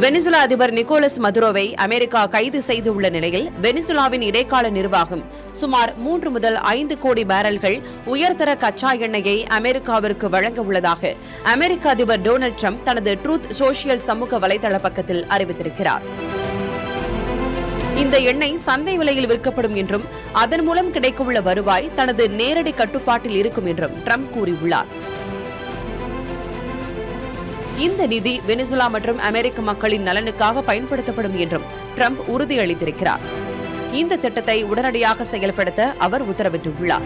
Venezuela அதிபர் Nicolas மதுரோவை America கைது செய்துள்ள நிலையில் வெனிசுலாவின் இடைக்கால நிர்வாகம் சுமார் 3 முதல் 5 கோடி பேரல்கள் உயர்தர கச்சா எண்ணெயை அமெரிக்காவிற்கு வழங்க உள்ளதாக அமெரிக்க அதிபர் டொனால்டு டிரம்ப் தனது ட்ரூத் சோஷியல் சமூக வலைதள பக்கத்தில் அறிவித்திருக்கிறார். இந்த எண்ணெய் சந்தை விலையில் விற்கப்படும் என்றும் அதன் மூலம் கிடைக்கவுள்ள வருவாய் தனது நேரடி கட்டுப்பாட்டில் இருக்கும் என்றும் டிரம்ப் கூறியுள்ளார். இந்த நிதி வெனிசுலா மற்றும் அமெரிக்க மக்களின் நலனுக்காக பயன்படுத்தப்படும் என்றும் டிரம்ப் உறுதியளித்திருக்கிறார். இந்த திட்டத்தை உடனடியாக செயல்படுத்த அவர் உத்தரவிட்டுள்ளார்.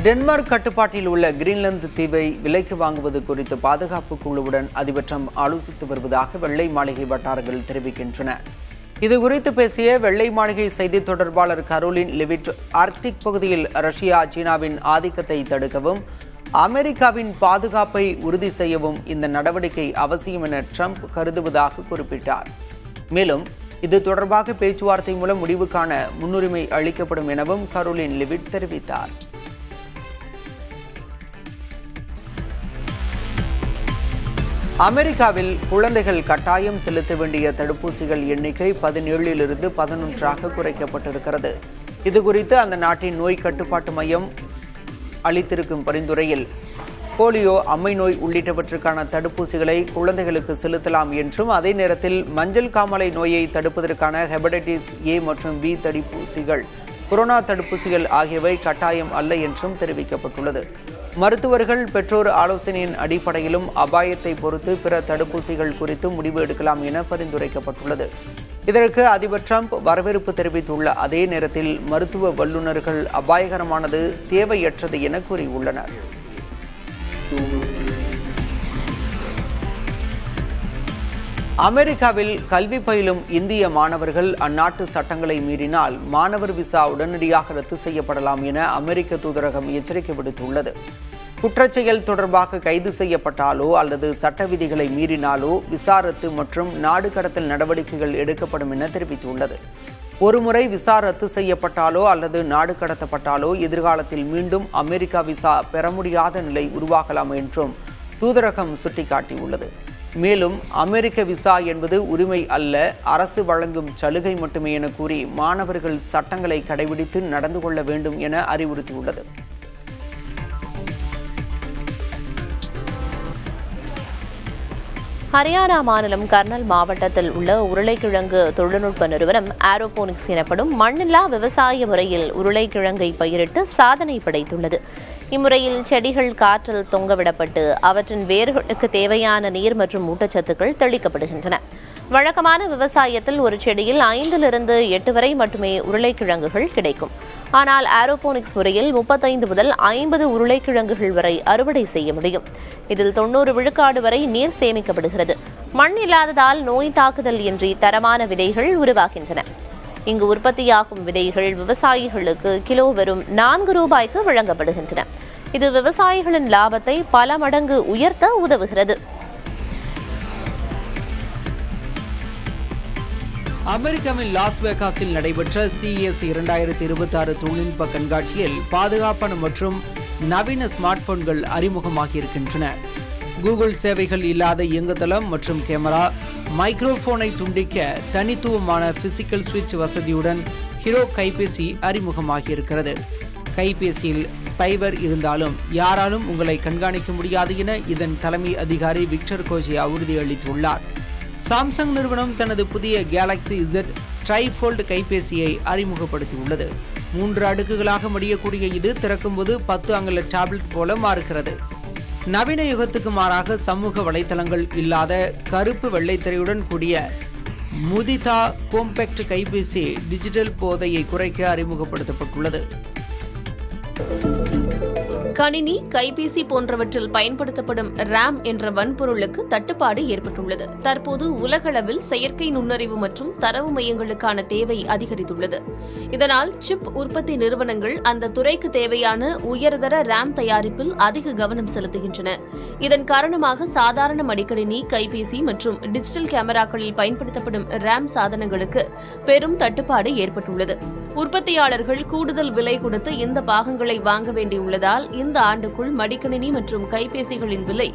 டென்மார்க் கட்டுப்பாட்டில் உள்ள கிரீன்லாந்து தீவை விலைக்கு வாங்குவது குறித்து பாதுகாப்பு குழுவுடன் அதிபர் டிரம்ப் ஆலோசித்து வருவதாக வெள்ளை மாளிகை வட்டாரங்கள் தெரிவிக்கின்றன. இதுகுறித்து பேசிய வெள்ளை மாளிகை செய்தி தொடர்பாளர் கரோலின் லெவிட், ஆர்க்டிக் பகுதியில் ரஷ்யா சீனாவின் ஆதிக்கத்தை தடுக்கவும் அமெரிக்காவின் பாதுகாப்பை உறுதி செய்யவும் இந்த நடவடிக்கை அவசியம் என ட்ரம்ப் கருதுவதாக குறிப்பிட்டார். மேலும் இது தொடர்பாக பேச்சுவார்த்தை மூலம் முடிவு காண முன்னுரிமை அளிக்கப்படும் எனவும் கரோலின் லெவிட் தெரிவித்தார். அமெரிக்காவில் குழந்தைகள் கட்டாயம் செலுத்த வேண்டிய தடுப்பூசிகள் எண்ணிக்கை 17 11 குறைக்கப்பட்டிருக்கிறது. இதுகுறித்து அந்த நாட்டின் நோய் கட்டுப்பாட்டு மையம் அளித்திருக்கும் பரிந்துரையில் போலியோ, அம்மை நோய் உள்ளிட்டவற்றுக்கான தடுப்பூசிகளை குழந்தைகளுக்கு செலுத்தலாம் என்றும், அதே நேரத்தில் மஞ்சள் காமாலை நோயை தடுப்பதற்கான ஹெபடைட்டிஸ் ஏ மற்றும் பி தடுப்பூசிகள், கொரோனா தடுப்பூசிகள் ஆகியவை கட்டாயம் அல்ல என்றும் தெரிவிக்கப்பட்டுள்ளது. மருத்துவர்கள் பெற்றோர் ஆலோசனையின் அடிப்படையிலும் அபாயத்தை பொறுத்து பிற தடுப்பூசிகள் குறித்து முடிவு எடுக்கலாம் என பரிந்துரைக்கப்பட்டுள்ளது. இதற்கு அதிபர் டிரம்ப் வரவேற்பு தெரிவித்துள்ள அதே நேரத்தில் மருத்துவ வல்லுநர்கள் அபாயகரமானது, தேவையற்றது என கூறியுள்ளனர். அமெரிக்காவில் கல்வி பயிலும் இந்திய மாணவர்கள் அந்நாட்டு சட்டங்களை மீறினால் மாணவர் விசா உடனடியாக ரத்து செய்யப்படலாம் என அமெரிக்க தூதரகம் எச்சரிக்கை விடுத்துள்ளது. குற்றச்செயல் தொடர்பாக கைது செய்யப்பட்டாலோ அல்லது சட்ட விதிகளை மீறினாலோ விசா ரத்து மற்றும் நாடு கடத்தல் நடவடிக்கைகள் எடுக்கப்படும் என தெரிவித்துள்ளது. ஒருமுறை விசா ரத்து செய்யப்பட்டாலோ அல்லது நாடு கடத்தப்பட்டாலோ எதிர்காலத்தில் மீண்டும் அமெரிக்கா விசா பெற முடியாத நிலை உருவாகலாம் என்றும் தூதரகம் சுட்டிக்காட்டியுள்ளது. மேலும் அமெரிக்க விசா என்பது உரிமை அல்ல, அரசு வழங்கும் சலுகை மட்டுமே என கூறி மாணவர்கள் சட்டங்களை கடைபிடித்து நடந்து கொள்ள வேண்டும் என அறிவுறுத்தியுள்ளது. ஹரியானா மாநிலம் கர்னல் மாவட்டத்தில் உள்ள உருளைக்கிழங்கு தொழில்நுட்ப நிறுவனம் ஏரோபோனிக்ஸ் எனப்படும் மண்ணில்லா விவசாய முறையில் உருளைக்கிழங்கை பயிரிட்டு சாதனை படைத்துள்ளது. இம்முறையில் செடிகள் காற்றில் தொங்கவிடப்பட்டு அவற்றின் வேர்களுக்கு தேவையான நீர் மற்றும் ஊட்டச்சத்துக்கள் தெளிக்கப்படுகின்றன. வழக்கமான விவசாயத்தில் ஒரு செடியில் 5 to 8 வரை மட்டுமே உருளைக்கிழங்குகள் கிடைக்கும். ஆனால் ஏரோபோனிக்ஸ் முறையில் 35 முதல் 50 உருளைக்கிழங்குகள் வரை அறுவடை செய்ய முடியும். இதில் 90 விழுக்காடு வரை நீர் சேமிக்கப்படுகிறது. மண் இல்லாததால் நோய் தாக்குதல் இன்றி தரமான விதைகள் உருவாகின்றன. இங்கு உற்பத்தியாகும் விதைகள் விவசாயிகளுக்கு கிலோ வெறும் 4 ரூபாய்க்கு வழங்கப்படுகின்றன. இது விவசாயிகளின் லாபத்தை பல மடங்கு உயர்த்த உதவுகிறது. அமெரிக்காவின் லாஸ் வேகாஸில் நடைபெற்ற CES 2026 தொழில்நுட்ப கண்காட்சியில் பாதுகாப்பான மற்றும் நவீன ஸ்மார்ட் போன்கள் அறிமுகமாகியிருக்கின்றன. கூகுள் சேவைகள் இல்லாத இயங்குதளம் மற்றும் கேமரா, மைக்ரோஃபோனை துண்டிக்க தனித்துவமான பிசிக்கல் சுவிட்ச் வசதியுடன் ஹீரோ கைபேசி அறிமுகமாகியிருக்கிறது. கைபேசியில் ஸ்பைவர் இருந்தாலும் யாராலும் உங்களை கண்காணிக்க முடியாது என இதன் தலைமை அதிகாரி விக்டர் கோஜியா உறுதியளித்துள்ளார். சாம்சங் நிறுவனம் தனது புதிய கேலக்ஸி Z ட்ரைஃபோல்ட் கைபேசியை அறிமுகப்படுத்தியுள்ளது. 3 அடுக்குகளாக மடியக்கூடிய இது திறக்கும்போது 10 அங்குல டேப்லெட் போல மாறுகிறது. நவீன யுகத்துக்கு மாறாக சமூக வலைத்தளங்கள் இல்லாத கருப்பு வெள்ளைத்திரையுடன் கூடிய முதிதா கோம்பேக்ட் கைபேசி டிஜிட்டல் போதையை குறைக்க அறிமுகப்படுத்தப்பட்டுள்ளது. கணினி, கைபேசி போன்றவற்றில் பயன்படுத்தப்படும் RAM என்ற வன்பொருளுக்கு தட்டுப்பாடு ஏற்பட்டுள்ளது. தற்போது உலகளவில் செயற்கை நுண்ணறிவு மற்றும் தரவு மையங்களுக்கான தேவை அதிகரித்துள்ளது. இதனால் சிப் உற்பத்தி நிறுவனங்கள் அந்த துறைக்கு தேவையான உயர்தர RAM தயாரிப்பில் அதிக கவனம் செலுத்துகின்றன. இதன் காரணமாக சாதாரண மடிக்கணினி, கைபேசி மற்றும் டிஜிட்டல் கேமராக்களில் பயன்படுத்தப்படும் RAM சாதனங்களுக்கு பெரும் தட்டுப்பாடு ஏற்பட்டுள்ளது. உற்பத்தியாளர்கள் கூடுதல் விலை கொடுத்து இந்த பாகங்களை வாங்க வேண்டியுள்ளதால் இந்த இந்த ஆண்டுக்குள் மடிக்கணினி மற்றும் கைபேசிகளின் விலை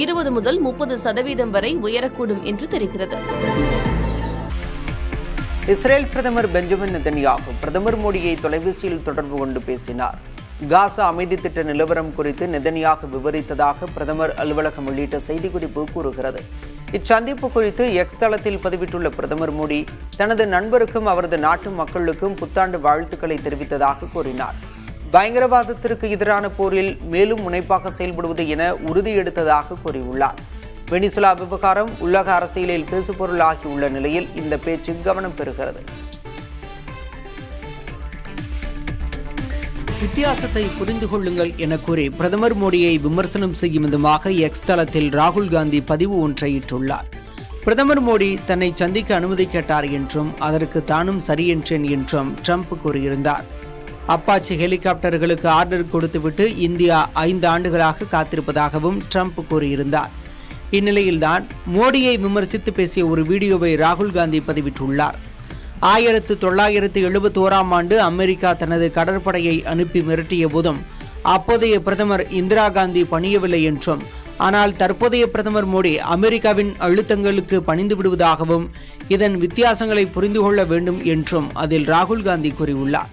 20 முதல் 30% வரை உயரக்கூடும் என்று தெரிகிறது. இஸ்ரேல் பிரதமர் பெஞ்சமின் நெதன்யாகு பிரதமர் மோடியை தொலைபேசியில் தொடர்பு கொண்டு பேசினார். காசா அமைதி திட்ட நிலவரம் குறித்து நெதன்யாகு விவரித்ததாக பிரதமர் அலுவலகம் வெளியிட்ட செய்திக்குறிப்பு கூறுகிறது. இச்சந்திப்பு குறித்து எக்ஸ் தளத்தில் பதிவிட்டுள்ள பிரதமர் மோடி தனது நண்பருக்கும் அவரது நாட்டு மக்களுக்கும் புத்தாண்டு வாழ்த்துக்களை தெரிவித்ததாக கூறினார். பயங்கரவாதத்திற்கு எதிரான போரில் மேலும் முனைப்பாக செயல்படுவது என உறுதி எடுத்ததாக கூறியுள்ளார். வெனிசுலா விவகாரம் உலக அரசியலில் பேசுபொருளாகியுள்ள நிலையில் இந்த பேச்சு கவனம் பெறுகிறது. வித்தியாசத்தை புரிந்து கொள்ளுங்கள் என கூறி பிரதமர் மோடியை விமர்சனம் செய்யும் விதமாக எக்ஸ் தளத்தில் ராகுல் காந்தி பதிவு ஒன்றை இட்டுள்ளார். பிரதமர் மோடி தன்னை சந்திக்க அனுமதி கேட்டார் என்றும் அதற்கு தானும் சரி என்றேன் என்றும் ட்ரம்ப் கூறியிருந்தார். அப்பாச்சி ஹெலிகாப்டர்களுக்கு ஆர்டர் கொடுத்துவிட்டு இந்தியா 5 ஆண்டுகளாக காத்திருப்பதாகவும் ட்ரம்ப் கூறியிருந்தார். இந்நிலையில்தான் மோடியை விமர்சித்து பேசிய ஒரு வீடியோவை ராகுல் காந்தி பதிவிட்டுள்ளார். 1971ஆம் ஆண்டு அமெரிக்கா தனது கடற்படையை அனுப்பி மிரட்டிய போதும் அப்போதைய பிரதமர் இந்திரா காந்தி பணியவில்லை என்றும், ஆனால் தற்போதைய பிரதமர் மோடி அமெரிக்காவின் அழுத்தங்களுக்கு பணிந்து விடுவதாகவும் இதன் வித்தியாசங்களை புரிந்து கொள்ள வேண்டும் என்றும் அதில் ராகுல் காந்தி கூறியுள்ளார்.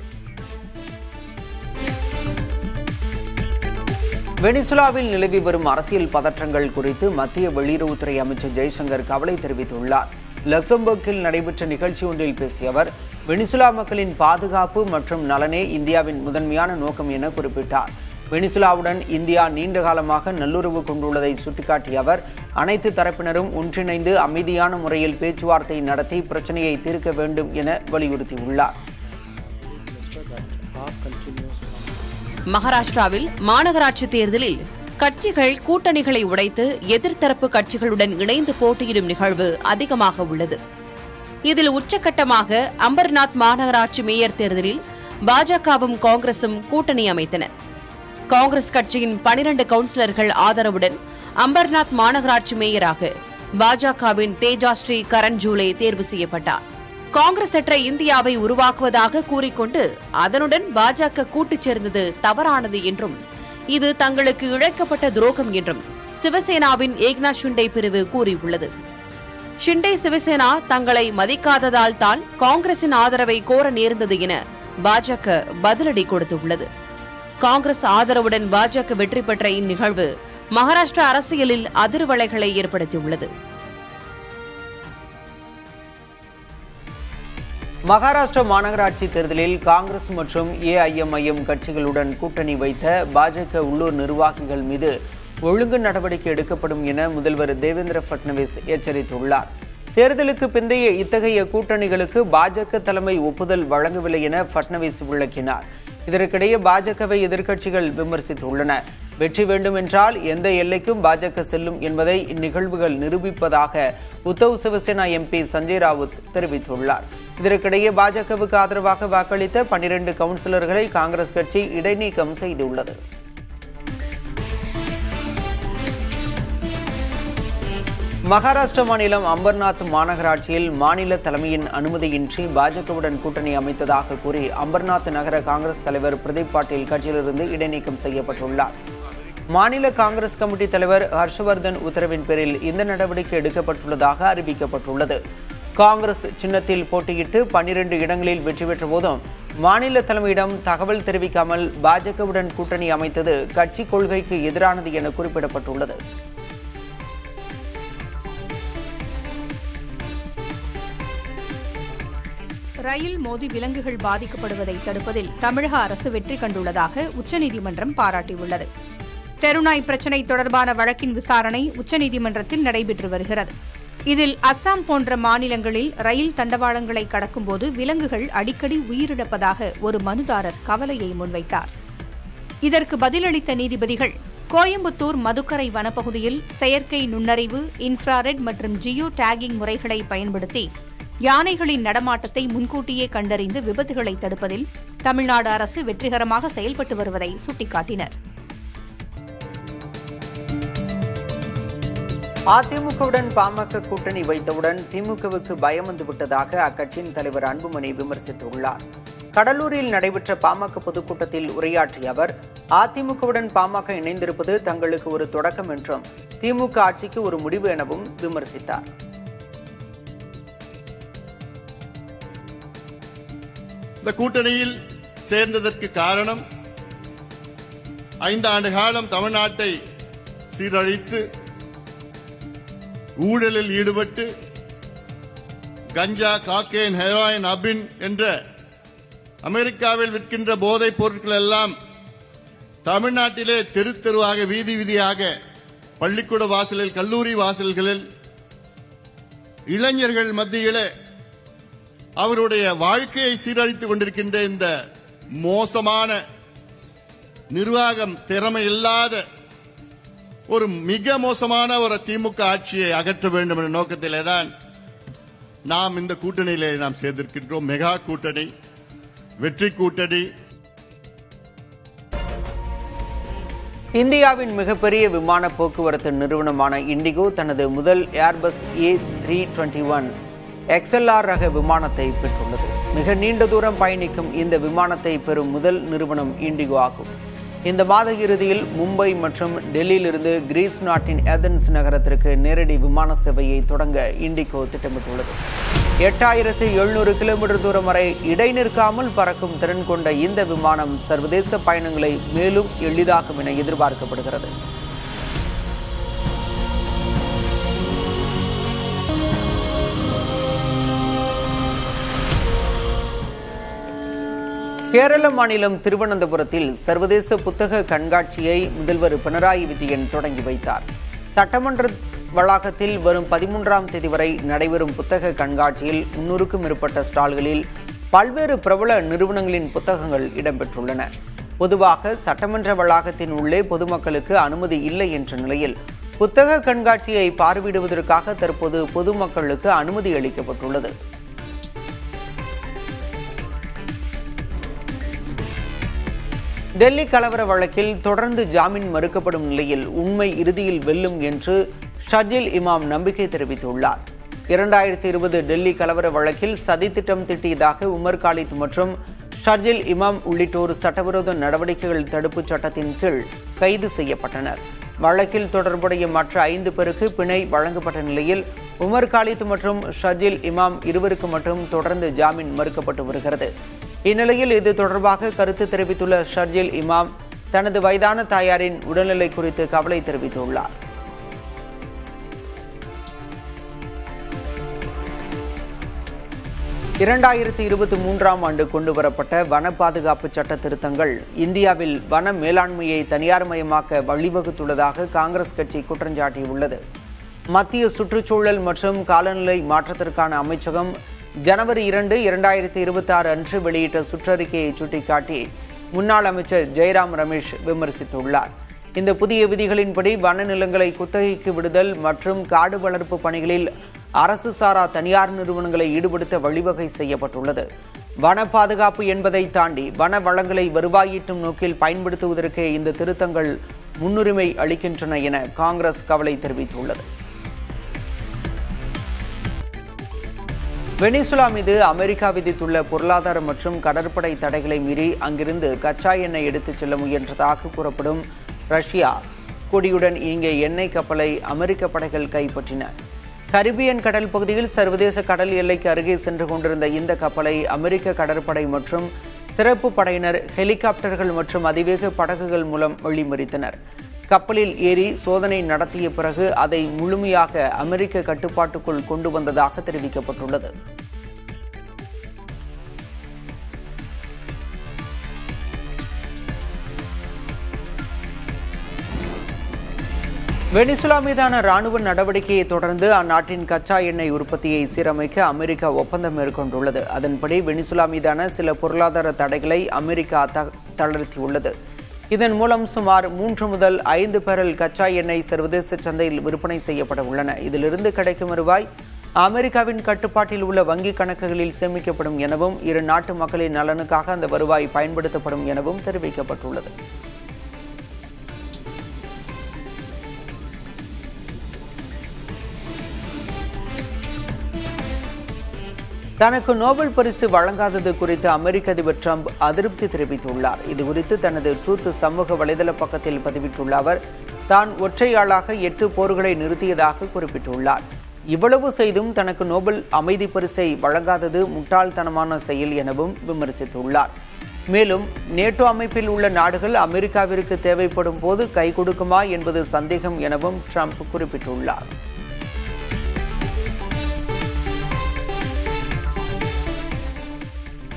வெனிசுலாவில் நிலவி வரும் அரசியல் பதற்றங்கள் குறித்து மத்திய வெளியுறவுத்துறை அமைச்சர் ஜெய்சங்கர் கவலை தெரிவித்துள்ளார். லக்சம்பர்கில் நடைபெற்ற நிகழ்ச்சி ஒன்றில் பேசிய அவர் வெனிசுலா மக்களின் பாதுகாப்பு மற்றும் நலனே இந்தியாவின் முதன்மையான நோக்கம் என குறிப்பிட்டார். வெனிசுலாவுடன் இந்தியா நீண்ட காலமாக நல்லுறவு கொண்டுள்ளதை சுட்டிக்காட்டிய அவர் அனைத்து தரப்பினரும் ஒன்றிணைந்து அமைதியான முறையில் பேச்சுவார்த்தை நடத்தி பிரச்சனையை தீர்க்க வேண்டும் என வலியுறுத்தியுள்ளார். மகாராஷ்டிராவில் மாநகராட்சி தேர்தலில் கட்சிகள் கூட்டணிகளை உடைத்து எதிர்த்தரப்பு கட்சிகளுடன் இணைந்து போட்டியிடும் நிகழ்வு அதிகமாக உள்ளது. இதில் உச்சகட்டமாக அம்பர்நாத் மாநகராட்சி மேயர் தேர்தலில் பாஜகவும் காங்கிரசும் கூட்டணி அமைத்தன. காங்கிரஸ் கட்சியின் 12 கவுன்சிலர்கள் ஆதரவுடன் அம்பர்நாத் மாநகராட்சி மேயராக பாஜகவின் தேஜாஸ்ரீ கரண் ஜூலே தேர்வு செய்யப்பட்டார். காங்கிரசற்ற இந்தியாவை உருவாக்குவதாக கூறிக்கொண்டு அதனுடன் பாஜக கூட்டு சேர்ந்தது தவறானது என்றும், இது தங்களுக்கு இழைக்கப்பட்ட துரோகம் என்றும் சிவசேனாவின் ஏக்நாத் ஷிண்டே பிரிவு கூறியுள்ளது. ஷிண்டே சிவசேனா தங்களை மதிக்காததால் தான் காங்கிரசின் ஆதரவை கோர நேர்ந்தது என பாஜக பதிலடி கொடுத்துள்ளது. காங்கிரஸ் ஆதரவுடன் பாஜக வெற்றி பெற்ற இந்நிகழ்வு மகாராஷ்டிரா அரசியலில் அதிர்வலைகளை ஏற்படுத்தியுள்ளது. மகாராஷ்டிரா மாநகராட்சி தேர்தலில் காங்கிரஸ் மற்றும் ஏஐஎம்ஐஎம் கட்சிகளுடன் கூட்டணி வைத்த பாஜக உள்ளூர் நிர்வாகிகள் மீது ஒழுங்கு நடவடிக்கை எடுக்கப்படும் என முதல்வர் தேவேந்திர பட்னவிஸ் எச்சரித்துள்ளார். தேர்தலுக்கு பிந்தைய இத்தகைய கூட்டணிகளுக்கு பாஜக தலைமை ஒப்புதல் வழங்கவில்லை என பட்னவிஸ் விளக்கினார். இதற்கிடையே பாஜகவை எதிர்க்கட்சிகள் விமர்சித்துள்ளன. வெற்றி வேண்டும் என்றால் எந்த எல்லைக்கும் பாஜக செல்லும் என்பதை இந்நிகழ்வுகள் நிரூபிப்பதாக உத்தவ் சிவசேனா எம்பி சஞ்சய் ராவுத் தெரிவித்துள்ளார். இதற்கிடையே பாஜகவுக்கு ஆதரவாக வாக்களித்த 12 கவுன்சிலர்களை காங்கிரஸ் கட்சி இடைநீக்கம் செய்துள்ளது. மகாராஷ்டிரா மாநிலம் அம்பர்நாத் மாநகராட்சியில் மாநில தலைமையின் அனுமதியின்றி பாஜகவுடன் கூட்டணி அமைத்ததாக கூறி அம்பர்நாத் நகர காங்கிரஸ் தலைவர் பிரதீப் பாட்டீல் கட்சியிலிருந்து இடைநீக்கம் செய்யப்பட்டுள்ளார். மாநில காங்கிரஸ் கமிட்டி தலைவர் ஹர்ஷவர்தன் உத்தரவின் பேரில் இந்த நடவடிக்கை எடுக்கப்பட்டுள்ளதாக அறிவிக்கப்பட்டுள்ளது. காங்கிரஸ் சின்னத்தில் போட்டியிட்டு 12 இடங்களில் வெற்றி பெற்ற போதும் மாநில தலைமையிடம் தகவல் தெரிவிக்காமல் பாஜகவுடன் கூட்டணி அமைத்தது கட்சி கொள்கைக்கு எதிரானது என குறிப்பிடப்பட்டுள்ளது. ரயில் மோதி விலங்குகள் பாதிக்கப்படுவதை தடுப்பதில் தமிழக அரசு வெற்றி கண்டுள்ளதாக உச்சநீதிமன்றம் பாராட்டியுள்ளது. தெருநாய் பிரச்சினை தொடர்பான வழக்கின் விசாரணை உச்சநீதிமன்றத்தில் நடைபெற்று வருகிறது. இதில் அஸ்ஸாம் போன்ற மாநிலங்களில் ரயில் தண்டவாளங்களை கடக்கும்போது விலங்குகள் அடிக்கடி உயிரிழப்பதாக ஒரு மனுதாரர் கவலையை முன்வைத்தார். இதற்கு பதிலளித்த நீதிபதிகள், கோயம்புத்தூர் மதுக்கரை வனப்பகுதியில் செயற்கை நுண்ணறிவு, இன்ஃப்ராரெட் மற்றும் ஜியோ டேகிங் முறைகளை பயன்படுத்தி யானைகளின் நடமாட்டத்தை முன்கூட்டியே கண்டறிந்து விபத்துகளை தடுப்பதில் தமிழ்நாடு அரசு வெற்றிகரமாக செயல்பட்டு வருவதை சுட்டிக்காட்டினர். அதிமுகவுடன் பாமக கூட்டணி வைத்தவுடன் திமுகவுக்கு பயம் வந்துவிட்டதாக அக்கட்சியின் தலைவர் அன்புமணி விமர்சித்துள்ளார். கடலூரில் நடைபெற்ற பாமக பொதுக்கூட்டத்தில் உரையாற்றிய அவர், அதிமுகவுடன் பாமக இணைந்திருப்பது தங்களுக்கு ஒரு தொடக்கம் என்றும் திமுக ஆட்சிக்கு ஒரு முடிவு எனவும் விமர்சித்தார். இந்த கூட்டணியில் சேர்ந்ததற்கு காரணம் 5 ஆண்டு காலம் தமிழ்நாட்டை சீரழித்து ஊழலில் ஈடுபட்டு கஞ்சா, காக்கேன், ஹெராயின், அபின் என்ற அமெரிக்காவில் விற்கின்ற போதைப் பொருட்கள் எல்லாம் தமிழ்நாட்டிலே தெரு தெருவாக, வீதி வீதியாக, பள்ளிக்கூட வாசலில், கல்லூரி வாசல்களில் இளைஞர்கள் மத்தியிலே அவருடைய வாழ்க்கையை சீரழித்துக் கொண்டிருக்கின்ற இந்த மோசமான நிர்வாகம், திறமை இல்லாத ஒரு மிக மோசமான ஒரு திமுக ஆட்சியை அகற்ற வேண்டும் என்ற நோக்கத்திலே தான் நாம் இந்த கூட்டணியிலே நாம் சேர்ந்திருக்கின்றோம். மெகா கூட்டணி, வெற்றி கூட்டணி. இந்தியாவின் மிகப்பெரிய விமான போக்குவரத்து நிறுவனமான இண்டிகோ தனது முதல் ஏர்பஸ் A321 XLR ரக விமானத்தை பெற்றுள்ளது. மிக நீண்ட தூரம் பயணிக்கும் இந்த விமானத்தை பெறும் முதல் நிறுவனம் இண்டிகோ ஆகும். இந்த மாத இறுதியில் மும்பை மற்றும் டெல்லியிலிருந்து கிரீஸ் நாட்டின் ஏதென்ஸ் நகரத்திற்கு நேரடி விமான சேவையை தொடங்க இண்டிகோ திட்டமிட்டுள்ளது. 8700 கிலோமீட்டர் தூரம் வரை இடைநிற்காமல் பறக்கும் திறன் கொண்ட இந்த விமானம் சர்வதேச பயணங்களை மேலும் எளிதாக்கும் என எதிர்பார்க்கப்படுகிறது. கேரள மாநிலம் திருவனந்தபுரத்தில் சர்வதேச புத்தக கண்காட்சியை முதல்வர் பினராயி விஜயன் தொடங்கி வைத்தார். சட்டமன்ற வளாகத்தில் வரும் 13ஆம் தேதி வரை நடைபெறும் புத்தக கண்காட்சியில் 300க்கும் மேற்பட்ட ஸ்டால்களில் பல்வேறு பிரபல நிறுவனங்களின் புத்தகங்கள் இடம்பெற்றுள்ளன. பொதுவாக சட்டமன்ற வளாகத்தின் உள்ளே பொதுமக்களுக்கு அனுமதி இல்லை என்ற நிலையில் புத்தக கண்காட்சியை பார்வையிடுவதற்காக தற்போது பொதுமக்களுக்கு அனுமதி அளிக்கப்பட்டுள்ளது. டெல்லி கலவர வழக்கில் தொடர்ந்து ஜாமீன் மறுக்கப்படும் நிலையில் உண்மை இறுதியில் வெல்லும் என்று ஷர்ஜில் இமாம் நம்பிக்கை தெரிவித்துள்ளார். 2020 டெல்லி கலவர வழக்கில் சதித்திட்டம் தீட்டியதாக உமர் காலித் மற்றும் ஷர்ஜில் இமாம் உள்ளிட்டோர் சட்டவிரோத நடவடிக்கைகள் தடுப்புச் சட்டத்தின் கீழ் கைது செய்யப்பட்டனர். வழக்கில் தொடர்புடைய மற்ற 5 பேருக்கு பிணை வழங்கப்பட்ட நிலையில் உமர் காலித் மற்றும் ஷர்ஜில் இமாம் இருவருக்கு மட்டும் தொடர்ந்து ஜாமீன் மறுக்கப்பட்டு வருகிறது. இந்நிலையில் இது தொடர்பாக கருத்து தெரிவித்துள்ள ஷர்ஜில் இமாம் தனது வயதான தாயாரின் உடல்நிலை குறித்து கவலை தெரிவித்துள்ளார். ஆண்டு கொண்டுவரப்பட்ட வன பாதுகாப்பு சட்ட திருத்தங்கள் இந்தியாவில் வன மேலாண்மையை தனியார்மயமாக்க வழிவகுத்துள்ளதாக காங்கிரஸ் கட்சி குற்றஞ்சாட்டியுள்ளது. மத்திய சுற்றுச்சூழல் மற்றும் காலநிலை மாற்றத்திற்கான அமைச்சகம் ஜனவரி 2, 2026 அன்று வெளியிட்ட சுற்றறிக்கையை சுட்டிக்காட்டி முன்னாள் அமைச்சர் ஜெயராம் ரமேஷ் விமர்சித்துள்ளார். இந்த புதிய விதிகளின்படி வன நிலங்களை குத்தகைக்கு விடுதல் மற்றும் காடு வளர்ப்பு பணிகளில் அரசு சாரா தனியார் நிறுவனங்களை ஈடுபடுத்த வழிவகை செய்யப்பட்டுள்ளது. வன பாதுகாப்பு என்பதை தாண்டி வன வளங்களை வருவாயீட்டும் நோக்கில் பயன்படுத்துவதற்கு இந்த திருத்தங்கள் முன்னுரிமை அளிக்கின்றன என காங்கிரஸ் கவலை தெரிவித்துள்ளது. வெனிசுலா மீது அமெரிக்கா விதித்துள்ள பொருளாதார மற்றும் கடற்படை தடைகளை மீறி அங்கிருந்து கச்சா எண்ணெய் எடுத்துச் செல்ல முயன்றதாக கூறப்படும் ரஷ்யா கொடியுடன் இயங்கிய எண்ணெய் கப்பலை அமெரிக்க படைகள் கைப்பற்றின. கரிபியன் கடல் பகுதியில் சர்வதேச கடல் எல்லைக்கு அருகே சென்று கொண்டிருந்த இந்த கப்பலை அமெரிக்க கடற்படை மற்றும் சிறப்பு படையினர் ஹெலிகாப்டர்கள் மற்றும் அதிவேக படகுகள் மூலம் வழிமறித்தனர். கப்பலில் ஏறி சோதனை நடத்திய பிறகு அதை முழுமையாக அமெரிக்க கட்டுப்பாட்டுக்குள் கொண்டு வந்ததாக தெரிவிக்கப்பட்டுள்ளது. வெனிசுலா மீதான ராணுவ நடவடிக்கையை தொடர்ந்து அந்நாட்டின் கச்சா எண்ணெய் உற்பத்தியை சீரமைக்க அமெரிக்கா ஒப்பந்தம் மேற்கொண்டுள்ளது. அதன்படி வெனிசுலா மீதான சில பொருளாதார தடைகளை அமெரிக்கா தளர்த்தியுள்ளது. இதன் மூலம் சுமார் 3 முதல் 5 பேரல் கச்சா எண்ணெய் சர்வதேச சந்தையில் விற்பனை செய்யப்பட உள்ளன. இதிலிருந்து கிடைக்கும் வருவாய் அமெரிக்காவின் கட்டுப்பாட்டில் உள்ள வங்கிக் கணக்குகளில் சேமிக்கப்படும் எனவும் இரு நாட்டு மக்களின் நலனுக்காக அந்த வருவாய் பயன்படுத்தப்படும் எனவும் தெரிவிக்கப்பட்டுள்ளது. தனக்கு நோபல் பரிசு வழங்காதது குறித்து அமெரிக்க அதிபர் ட்ரம்ப் அதிருப்தி தெரிவித்துள்ளார். இதுகுறித்து தனது ட்ரூத் சமூக வலைதள பக்கத்தில் பதிவிட்டுள்ள அவர், தான் ஒற்றையாளாக 8 போர்களை நிறுத்தியதாக குறிப்பிட்டுள்ளார். இவ்வளவு செய்தும் தனக்கு நோபல் அமைதி பரிசை வழங்காதது முட்டாள்தனமான செயல் எனவும் விமர்சித்துள்ளார். மேலும் நேட்டோ அமைப்பில் உள்ள நாடுகள் அமெரிக்காவிற்கு தேவைப்படும் போது கை கொடுக்குமா என்பது சந்தேகம் எனவும் ட்ரம்ப் குறிப்பிட்டுள்ளார்.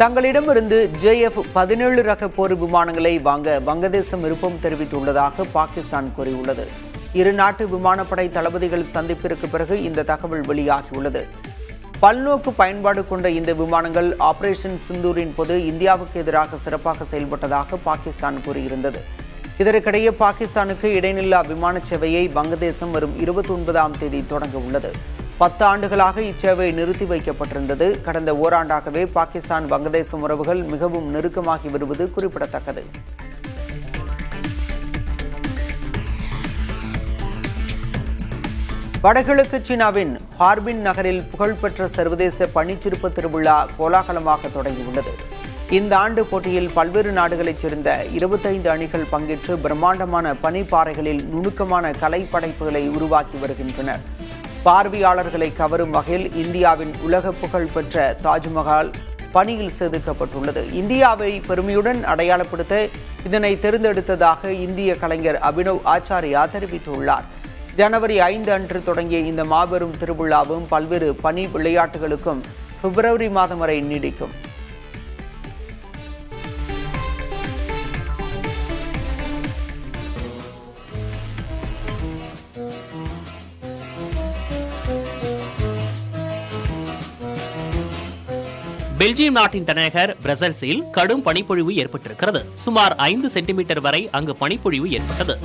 தங்களிடமிருந்து JF-17 ரக போர் விமானங்களை வாங்க வங்கதேசம் விருப்பம் தெரிவித்துள்ளதாக பாகிஸ்தான் கூறியுள்ளது. இரு நாட்டு விமானப்படை தளபதிகள் சந்திப்பிற்கு பிறகு இந்த தகவல் வெளியாகியுள்ளது. பல்நோக்கு பயன்பாடு கொண்ட இந்த விமானங்கள் ஆபரேஷன் சிந்தூரின் போது இந்தியாவுக்கு எதிராக சிறப்பாக செயல்பட்டதாக பாகிஸ்தான் கூறியிருந்தது. இதற்கிடையே பாகிஸ்தானுக்கு இடைநில்லா விமான சேவையை வங்கதேசம் வரும் 29ஆம் தேதி தொடங்க உள்ளது. 10 ஆண்டுகளாக இச்சேவை நிறுத்தி வைக்கப்பட்டிருந்தது. கடந்த ஓராண்டாகவே பாகிஸ்தான் வங்கதேசம் உறவுகள் மிகவும் நெருக்கமாகி வருவது குறிப்பிடத்தக்கது. வடகிழக்கு சீனாவின் ஹார்பின் நகரில் புகழ்பெற்ற சர்வதேச பனிச்சிற்ப திருவிழா கோலாகலமாக தொடங்கியுள்ளது. இந்த ஆண்டு போட்டியில் பல்வேறு நாடுகளைச் சேர்ந்த 25 அணிகள் பங்கேற்று பிரம்மாண்டமான பனிப்பாறைகளில் நுணுக்கமான கலை படைப்புகளை உருவாக்கி வருகின்றனர். பார்வையாளர்களை கவரும் வகையில் இந்தியாவின் உலக புகழ் பெற்ற தாஜ்மஹால் பனியில் செதுக்கப்பட்டுள்ளது. இந்தியாவை பெருமையுடன் அடையாளப்படுத்த இதனை தேர்ந்தெடுத்ததாக இந்திய கலைஞர் அபினவ் ஆச்சாரியா தெரிவித்துள்ளார். ஜனவரி 5 அன்று தொடங்கிய இந்த மாபெரும் திருவிழாவும் பல்வேறு பனி விளையாட்டுகளுக்கும் பிப்ரவரி மாதம் வரை நீடிக்கும். பெல்ஜியம் நாட்டின் தலைநகர் பிரசல்ஸில் கடும் பனிப்பொழிவு ஏற்பட்டிருக்கிறது. சுமார் 5 சென்டிமீட்டர் வரை அங்கு பனிப்பொழிவு ஏற்பட்டது.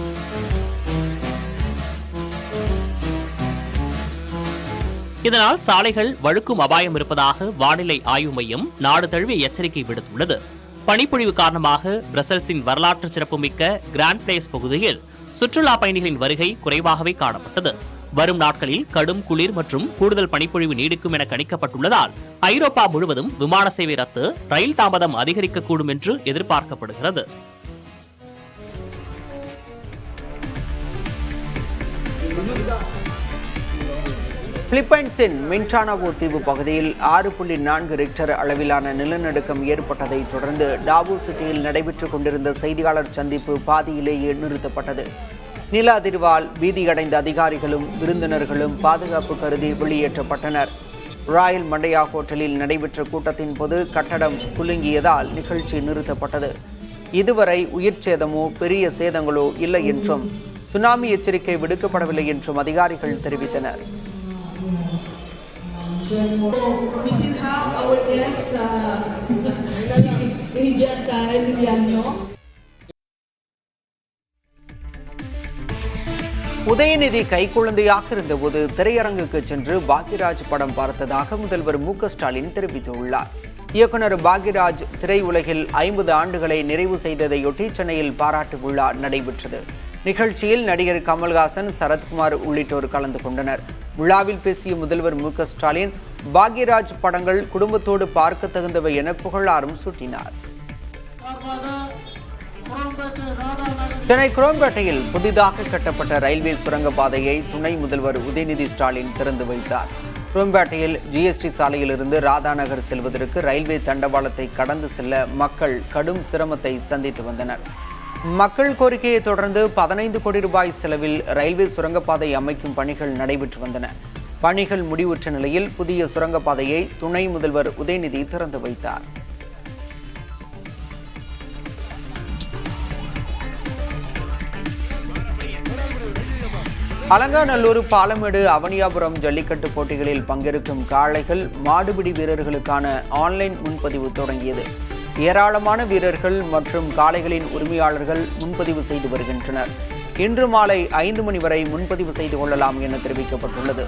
இதனால் சாலைகள் வழுக்கும் அபாயம் இருப்பதாக வானிலை ஆய்வு மையம் நாடு தழுவிய எச்சரிக்கை விடுத்துள்ளது. பனிப்பொழிவு காரணமாக பிரசல்ஸின் வரலாற்று சிறப்புமிக்க கிராண்ட் பிளேஸ் பகுதியில் சுற்றுலா பயணிகளின் வருகை குறைவாகவே காணப்பட்டது. வரும் நாட்களில் கடும் குளிர் மற்றும் கூடுதல் பனிப்பொழிவு நீடிக்கும் என கணிக்கப்பட்டுள்ளதால் ஐரோப்பா முழுவதும் விமான சேவை ரத்து, ரயில் தாமதம் அதிகரிக்கக்கூடும் என்று எதிர்பார்க்கப்படுகிறது. பிலிப்பைன்ஸின் மின்டானாவோ தீவு பகுதியில் 6.4 ரிக்டர் அளவிலான நிலநடுக்கம் ஏற்பட்டதை தொடர்ந்து டாவோ சிட்டியில் நடைபெற்றுக் கொண்டிருந்த செய்தியாளர் சந்திப்பு பாதியிலேயே நிறுத்தப்பட்டது. நில அதிர்வால் பீதியடைந்த அதிகாரிகளும் விருந்தினர்களும் பாதுகாப்பு கருதி வெளியேற்றப்பட்டனர். ராயல் மண்டையா ஹோட்டலில் நடைபெற்ற கூட்டத்தின் போது கட்டடம் குலுங்கியதால் நிகழ்ச்சி நிறுத்தப்பட்டது. இதுவரை உயிர் சேதமோ பெரிய சேதங்களோ இல்லை என்றும் சுனாமி எச்சரிக்கை விடுக்கப்படவில்லை என்றும் அதிகாரிகள் தெரிவித்தனர். உதயநிதி கைக்குழந்தையாக இருந்தபோது திரையரங்குக்கு சென்று பாக்யராஜ் படம் பார்த்ததாக முதல்வர் மு.க. ஸ்டாலின் தெரிவித்துள்ளார். இயக்குனர் பாக்யராஜ் திரையுலகில் 50 ஆண்டுகளை நிறைவு செய்ததையொட்டி சென்னையில் பாராட்டு விழா நடைபெற்றது. நிகழ்ச்சியில் நடிகர் கமல்ஹாசன், சரத்குமார் உள்ளிட்டோர் கலந்து கொண்டனர். விழாவில் பேசிய முதல்வர் மு.க. ஸ்டாலின் பாக்யராஜ் படங்கள் குடும்பத்தோடு பார்க்க தகுந்தவை என புகழாரம் சூட்டினார். சென்னை குரோம்பேட்டையில் புதிதாக கட்டப்பட்ட ரயில்வே சுரங்கப்பாதையை துணை முதல்வர் உதயநிதி ஸ்டாலின் திறந்து வைத்தார். குரோம்பேட்டையில் GST சாலையிலிருந்து ராதாநகர் செல்வதற்கு ரயில்வே தண்டவாளத்தை கடந்து செல்ல மக்கள் கடும் சிரமத்தை சந்தித்து வந்தனர். மக்கள் கோரிக்கையை தொடர்ந்து 15 கோடி ரூபாய் செலவில் ரயில்வே சுரங்கப்பாதை அமைக்கும் பணிகள் நடைபெற்று வந்தன. பணிகள் முடிவுற்ற நிலையில் புதிய சுரங்கப்பாதையை துணை முதல்வர் உதயநிதி திறந்து வைத்தார். அலங்காநல்லூர், பாலமேடு, அவனியாபுரம் ஜல்லிக்கட்டு போட்டிகளில் பங்கேற்கும் காளைகள், மாடுபிடி வீரர்களுக்கான ஆன்லைன் முன்பதிவு தொடங்கியது. ஏராளமான வீரர்கள் மற்றும் காளைகளின் உரிமையாளர்கள் முன்பதிவு செய்து வருகின்றனர். இன்று மாலை 5 மணி வரை முன்பதிவு செய்து கொள்ளலாம் என தெரிவிக்கப்பட்டுள்ளது.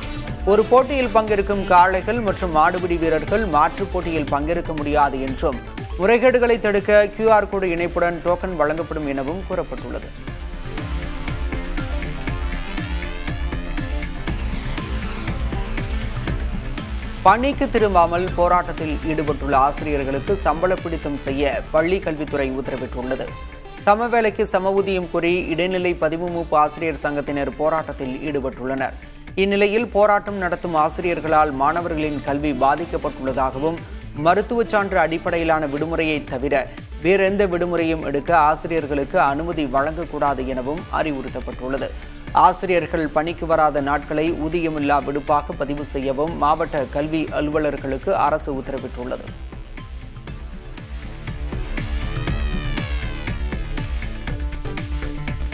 ஒரு போட்டியில் பங்கேற்கும் காளைகள் மற்றும் மாடுபிடி வீரர்கள் மாற்றுப் போட்டியில் பங்கேற்க முடியாது என்றும், முறைகேடுகளை தடுக்க QR கோடு இணைப்புடன் டோக்கன் வழங்கப்படும் எனவும் கூறப்பட்டுள்ளது. பணிக்கு திரும்பாமல் போராட்டத்தில் ஈடுபட்டுள்ள ஆசிரியர்களுக்கு சம்பள பிடித்தம் செய்ய பள்ளி கல்வித்துறை உத்தரவிட்டுள்ளது. சமவேளைக்கு சம ஊதியம் கோரி இடைநிலை பதிவுமூப்பு ஆசிரியர் சங்கத்தினர் போராட்டத்தில் ஈடுபட்டுள்ளனர். இந்நிலையில் போராட்டம் நடத்தும் ஆசிரியர்களால் மாணவர்களின் கல்வி பாதிக்கப்பட்டுள்ளதாகவும் மருத்துவச் சான்று அடிப்படையிலான விடுமுறையை தவிர வேறெந்த விடுமுறையும் எடுக்க ஆசிரியர்களுக்கு அனுமதி வழங்கக்கூடாது எனவும் அறிவுறுத்தப்பட்டுள்ளது. ஆசிரியர்கள் பணிக்கு வராத நாட்களை ஊதியமில்லா விடுப்பாக பதிவு செய்யவும் மாவட்ட கல்வி அலுவலர்களுக்கு அரசு உத்தரவிட்டுள்ளது.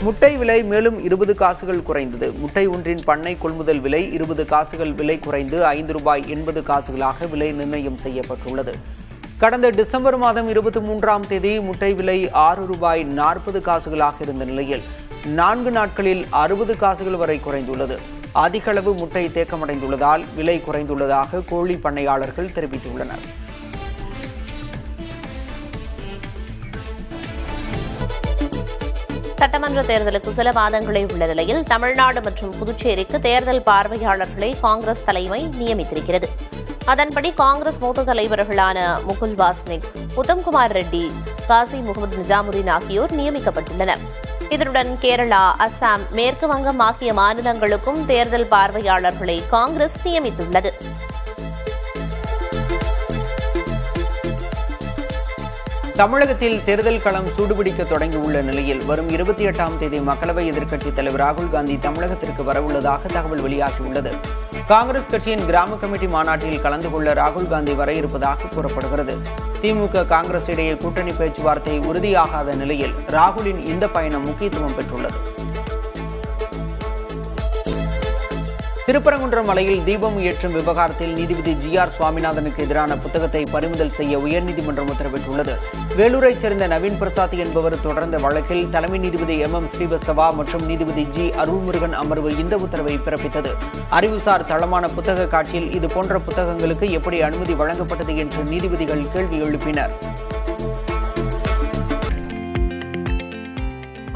முட்டை விலை மேலும் 20 காசுகள் குறைந்தது. முட்டை ஒன்றின் பண்ணை கொள்முதல் விலை 20 காசுகள் விலை குறைந்து ₹5.80 விலை நிர்ணயம் செய்யப்பட்டுள்ளது. கடந்த டிசம்பர் மாதம் 23ஆம் தேதி முட்டை விலை ₹6.40 இருந்த நிலையில் 4 நாட்களில் 60 காசுகள் வரை குறைந்துள்ளது. அதிக அளவு முட்டை தேக்கமடைந்துள்ளதால் விலை குறைந்துள்ளதாக கோழி பண்ணையாளர்கள் தெரிவித்துள்ளனர். சட்டமன்ற தேர்தலுக்கு சில மாதங்களே உள்ள நிலையில் தமிழ்நாடு மற்றும் புதுச்சேரிக்கு தேர்தல் பார்வையாளர்களை காங்கிரஸ் தலைமை நியமித்திருக்கிறது. அதன்படி காங்கிரஸ் மூத்த தலைவர்களான முகுல் வாஸ்னிக், உத்தம்குமார் ரெட்டி, காசி முகமது நிஜாமுதீன் ஆகியோர் நியமிக்கப்பட்டுள்ளனர். இதனுடன் கேரளா, அசாம், மேற்கு வங்கம் ஆகிய மாநிலங்களுக்கும் தேர்தல் பார்வையாளர்களை காங்கிரஸ் நியமித்துள்ளது. தமிழகத்தில் தேர்தல் களம் சூடுபிடிக்க தொடங்கியுள்ள நிலையில் வரும் 28ஆம் தேதி மக்களவை எதிர்க்கட்சித் தலைவர் ராகுல் காந்தி தமிழகத்திற்கு வரவுள்ளதாக தகவல் வெளியாகியுள்ளது. காங்கிரஸ் கட்சியின் கிராம கமிட்டி மாநாட்டில் கலந்து கொள்ள ராகுல் காந்தி வர இருப்பதாக கூறப்படுகிறது. திமுக காங்கிரஸ் இடையே கூட்டணி பேச்சுவார்த்தை உறுதியாகாத நிலையில் ராகுலின் இந்த பயணம் முக்கியத்துவம் பெற்றுள்ளது. திருப்பரங்குன்றம் மலையில் தீபம் ஏற்றும் விவகாரத்தில் நீதிபதி GR சுவாமிநாதனுக்கு எதிரான புத்தகத்தை பறிமுதல் செய்ய உயர்நீதிமன்றம் உத்தரவிட்டுள்ளது. வேலூரைச் சேர்ந்த நவீன் பிரசாத் என்பவர் தொடர்ந்த வழக்கில் தலைமை நீதிபதி MM ஸ்ரீவஸ்தவா மற்றும் நீதிபதி G அருள்முருகன் அமர்வு இந்த உத்தரவை பிறப்பித்தது. அறிவுசார் தளமான புத்தக காட்சியில் இதுபோன்ற புத்தகங்களுக்கு எப்படி அனுமதி வழங்கப்பட்டது என்று நீதிபதிகள் கேள்வி எழுப்பினர்.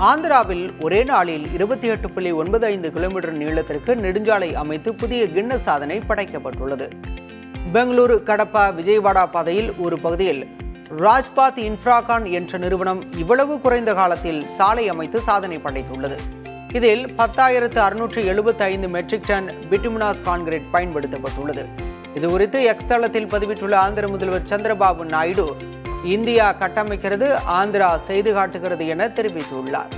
ஆந்திராவில் ஒரே நாளில் 28.95 கிலோமீட்டர் நீளத்திற்கு நெடுஞ்சாலை அமைத்து புதிய கின்னஸ் சாதனை படைக்கப்பட்டுள்ளது. பெங்களூரு கடப்பா விஜயவாடா பாதையில் ஒரு பகுதியில் ராஜ்பாத் இன்ஃப்ராகான் என்ற நிறுவனம் இவ்வளவு குறைந்த காலத்தில் சாலை அமைத்து சாதனை படைத்துள்ளது. இதில் 10,675 மெட்ரிக் டன் பிட்டுமினாஸ் கான்கிரீட் பயன்படுத்தப்பட்டுள்ளது. இதுகுறித்து எக்ஸ் தளத்தில் பதிவிட்டுள்ள ஆந்திர முதல்வர் சந்திரபாபு நாயுடு, இந்தியா கட்டமைக்கிறது, ஆந்திரா செய்து காட்டுகிறது என தெரிவித்துள்ளார்.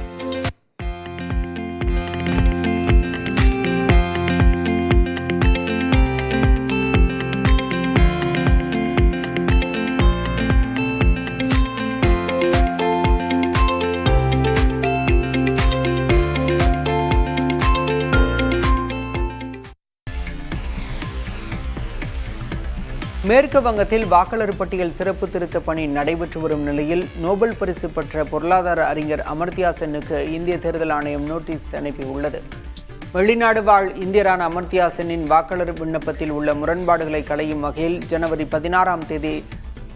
மேற்கு வங்கத்தில் வாக்காளர் பட்டியல் சிறப்பு திருத்த பணி நடைபெற்று வரும் நிலையில் நோபல் பரிசு பெற்ற பொருளாதார அறிஞர் அமர்த்தியா சென்னுக்கு இந்திய தேர்தல் ஆணையம் நோட்டீஸ் அனுப்பியுள்ளது. வெளிநாடு வாழ் இந்தியரான அமர்த்தியா சென்னின் வாக்காளர் விண்ணப்பத்தில் உள்ள முரண்பாடுகளை களையும் வகையில் ஜனவரி 16ஆம் தேதி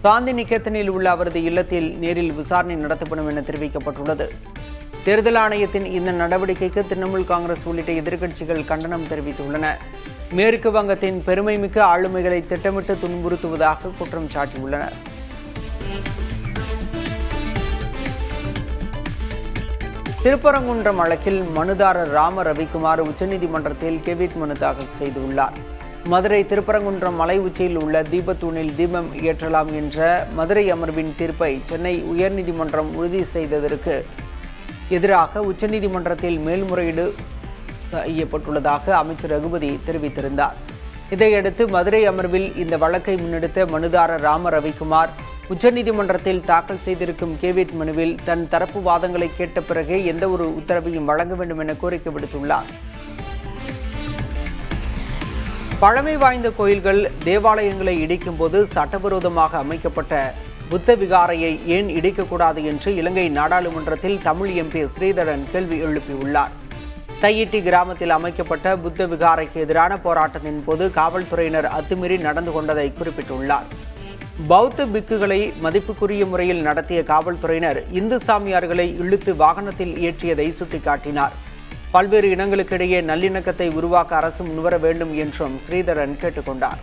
சாந்தி நிகேதனில் உள்ள அவரது இல்லத்தில் நேரில் விசாரணை நடத்தப்படும் என தெரிவிக்கப்பட்டுள்ளது. தேர்தல் ஆணையத்தின் இந்த நடவடிக்கைக்கு திரிணாமுல் காங்கிரஸ் உள்ளிட்ட எதிர்க்கட்சிகள் கண்டனம் தெரிவித்துள்ளன. மேற்கு வங்கத்தின் பெருமைமிக்க ஆளுமைகளை திட்டமிட்டு துன்புறுத்துவதாக குற்றம் சாட்டியுள்ளனர். திருப்பரங்குன்றம் வழக்கில் மனுதாரர் ராம ரவிக்குமார் உச்சநீதிமன்றத்தில் கேவிட் மனு தாக்கல் செய்துள்ளார். மதுரை திருப்பரங்குன்றம் மலை உச்சியில் உள்ள தீபத்தூணில் தீபம் ஏற்றலாம் என்ற மதுரை அமர்வின் தீர்ப்பை சென்னை உயர்நீதிமன்றம் உறுதி செய்ததற்கு எதிராக உச்சநீதிமன்றத்தில் மேல்முறையீடு செய்யப்பட்டுள்ளதாக அமைச்சர் ரகுபதி தெரிவித்திருந்தார். இதையடுத்து மதுரை அமர்வில் இந்த வழக்கை முன்னெடுத்த மனுதாரர் ராம ரவிக்குமார் உச்சநீதிமன்றத்தில் தாக்கல் செய்திருக்கும் கேவிட் மனுவில் தன் தரப்பு வாதங்களை கேட்ட பிறகே எந்த ஒரு உத்தரவையும் வழங்க வேண்டும் என கோரிக்கை விடுத்துள்ளார். பழமை வாய்ந்த கோயில்கள், தேவாலயங்களை இடிக்கும் போது சட்டவிரோதமாக அமைக்கப்பட்ட புத்த விகாரையை ஏன் இடிக்கக்கூடாது என்று இலங்கை நாடாளுமன்றத்தில் தமிழ் MP ஸ்ரீதரன் கேள்வி எழுப்பியுள்ளார். தையிட்டி கிராமத்தில் அமைக்கப்பட்ட புத்த விகாரைக்கு எதிரான போராட்டத்தின் போது காவல்துறையினர் அத்துமீறி நடந்து கொண்டதை குறிப்பிட்டுள்ளார். பௌத்த பிக்குகளை மதிப்புக்குரிய முறையில் நடத்திய காவல்துறையினர் இந்து சாமியார்களை இழுத்து வாகனத்தில் ஏற்றியதை சுட்டிக்காட்டினார். பல்வேறு இனங்களுக்கிடையே நல்லிணக்கத்தை உருவாக்க அரசு முன்வர வேண்டும் என்றும் ஸ்ரீதரன் கேட்டுக்கொண்டார்.